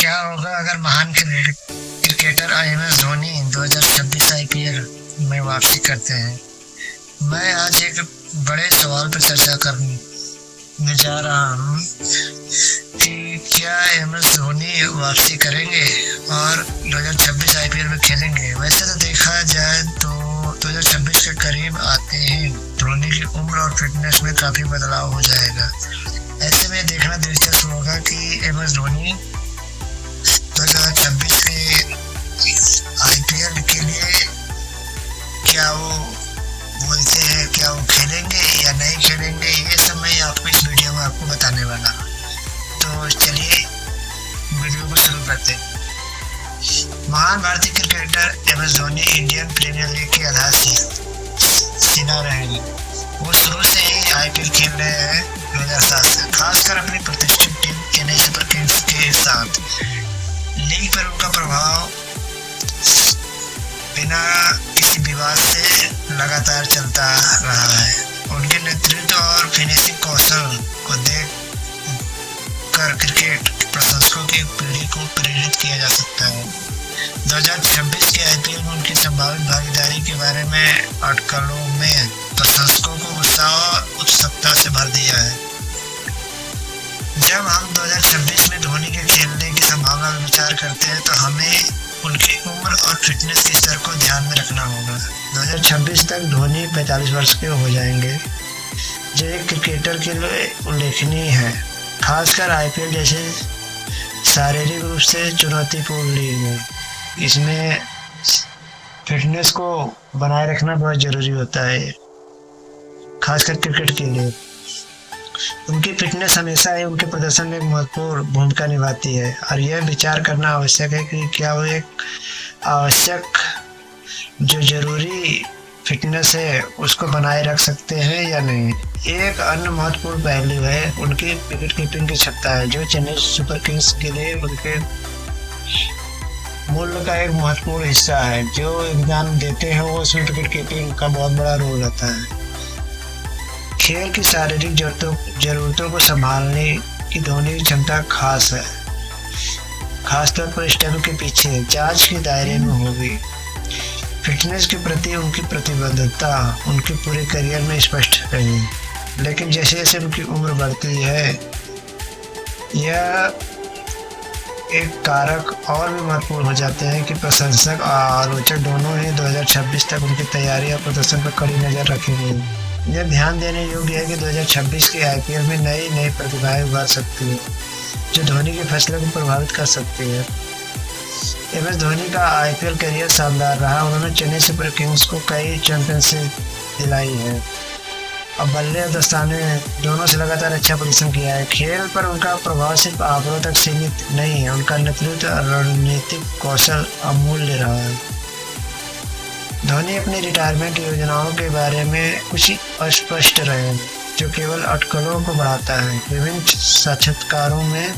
क्या होगा अगर महान क्रिकेटर MS धोनी 2026 IPL में वापसी करते हैं? मैं आज एक बड़े सवाल पर चर्चा करने जा रहा हूँ कि क्या MS धोनी वापसी करेंगे और 2026 IPL में खेलेंगे। वैसे तो देखा जाए तो 2026 के करीब आते ही धोनी की उम्र और फिटनेस में काफ़ी बदलाव हो जाएगा। ऐसे में देखना दिलचस्प होगा कि MS धोनी 2026 के IPL के लिए क्या वो बोलते हैं, क्या वो खेलेंगे या नहीं खेलेंगे, ये सब मैं आपको इस वीडियो में आपको बताने वाला हूँ। तो चलिए वीडियो को शुरू करते हैं। महान भारतीय cricketer MS Dhoni Indian Premier League के आधारशिला रहे हैं। वो शुरू से ही IPL खेल रहे हैं 2007 से, खासकर अपनी प्रतिष्ठित टीम चेन्नई सुपर किंग्स के साथ। लीग पर उनका प्रभाव बिना किसी विवाद से लगातार चलता रहा है। उनके नेतृत्व और फिनिशिंग कौशल को देख कर क्रिकेट प्रशंसकों की पीढ़ी को प्रेरित किया जा सकता है। 2026 के IPL में उनकी संभावित भागीदारी के बारे में आर्टिकलों में प्रशंसकों को उत्साह और उत्सुकता से भर दिया है। जब हम 2026 में धोनी के खेलने की संभावना पर विचार करते हैं तो हमें उनकी उम्र और फिटनेस के स्तर को ध्यान में रखना होगा। 2026 तक धोनी 45 वर्ष के हो जाएंगे, जो एक क्रिकेटर के लिए उल्लेखनीय है, खासकर IPL जैसे शारीरिक रूप से चुनौतीपूर्ण लीग में। इसमें फिटनेस को बनाए रखना बहुत ज़रूरी होता है, खासकर क्रिकेट के लिए। उनकी फिटनेस हमेशा ही उनके प्रदर्शन में एक महत्वपूर्ण भूमिका निभाती है और यह विचार करना आवश्यक है कि क्या वो एक आवश्यक जो ज़रूरी फिटनेस है उसको बनाए रख सकते हैं या नहीं। एक अन्य महत्वपूर्ण पहलू है उनकी विकेट कीपिंग की क्षमता है, जो चेन्नई सुपर किंग्स के लिए उनके मूल्य का एक महत्वपूर्ण हिस्सा है। जो योगदान देते हैं वो उसमें विकेट कीपिंग का बहुत बड़ा रोल रहता है। खेल की शारीरिक जरूरतों को संभालने की धोनी की क्षमता खास है, खासतौर पर स्टेप के पीछे जांच के दायरे में होगी। फिटनेस के प्रति उनकी प्रतिबद्धता उनके पूरे करियर में स्पष्ट रही, लेकिन जैसे जैसे उनकी उम्र बढ़ती है यह एक कारक और भी महत्वपूर्ण हो जाते हैं कि प्रशंसक और आलोचक दोनों ही 2026 तक उनकी तैयारी और प्रदर्शन पर कड़ी नज़र रखेंगे। यह ध्यान देने योग्य है कि 2026 के IPL में नई प्रतिभाएं उभर सकती है, जो धोनी के फैसले को प्रभावित कर सकती है। MS धोनी का IPL करियर शानदार रहा। उन्होंने चेन्नई सुपर किंग्स को कई चैंपियनशिप दिलाई है और बल्ले और दस्ताने दोनों से लगातार अच्छा प्रदर्शन किया है। खेल पर उनका प्रभाव सिर्फ आंकड़ों तक सीमित नहीं है, उनका नेतृत्व और रणनीतिक कौशल अमूल्य रहा है। धोनी अपनी रिटायरमेंट योजनाओं के बारे में कुछ अस्पष्ट रहे, जो केवल अटकलों को बढ़ाता है। विभिन्न साक्षात्कारों में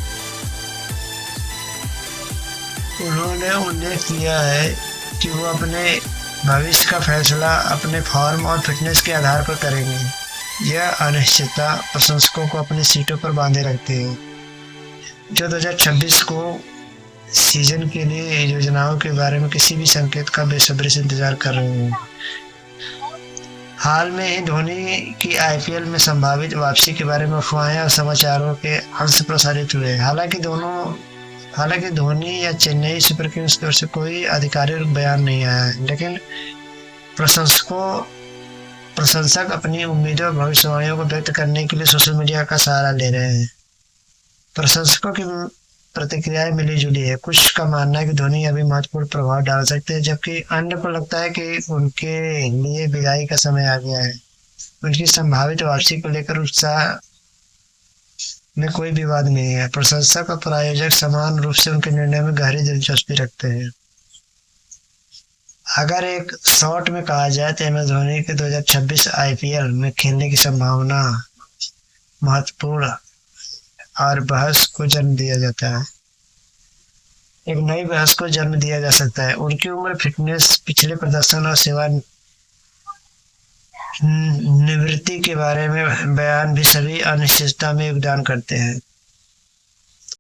उन्होंने उल्लेख किया है कि वो अपने भविष्य का फैसला अपने फॉर्म और फिटनेस के आधार पर करेंगे। यह अनिश्चितता प्रशंसकों को अपनी सीटों पर बांधे रखती है, जो 2026 को सीजन के लिए योजनाओं के बारे में किसी भी संकेत का बेसब्री से इंतजार कर रहे हैं। हाल में ही धोनी की IPL में संभावित वापसी के बारे में अफवाहें और समाचारों के अंश प्रसारित हुए। हालांकि धोनी या चेन्नई सुपर किंग्स की ओर से कोई आधिकारिक बयान नहीं आया है, लेकिन प्रशंसक अपनी उम्मीदों और भविष्यवाणियों को व्यक्त करने के लिए सोशल मीडिया का सहारा ले रहे हैं। प्रशंसकों की प्रतिक्रियाएं मिली जुली है। कुछ का मानना है कि धोनी अभी महत्वपूर्ण प्रभाव डाल सकते हैं, जबकि अन्य को लगता है कि उनके लिए विदाई का समय आ गया है। उनकी संभावित वापसी को लेकर उत्साह में कोई विवाद नहीं है। प्रशंसक और प्रायोजक समान रूप से उनके निर्णय में गहरी दिलचस्पी रखते हैं। अगर एक शॉर्ट में कहा जाए तो MS धोनी के 2026 IPL में खेलने की संभावना महत्वपूर्ण और बहस को जन्म दिया जाता है। एक नई बहस को जन्म दिया जा सकता है। उनकी उम्र, फिटनेस, पिछले प्रदर्शन और सेवा निवृत्ति के बारे में बयान भी सभी अनिश्चितता में योगदान करते हैं।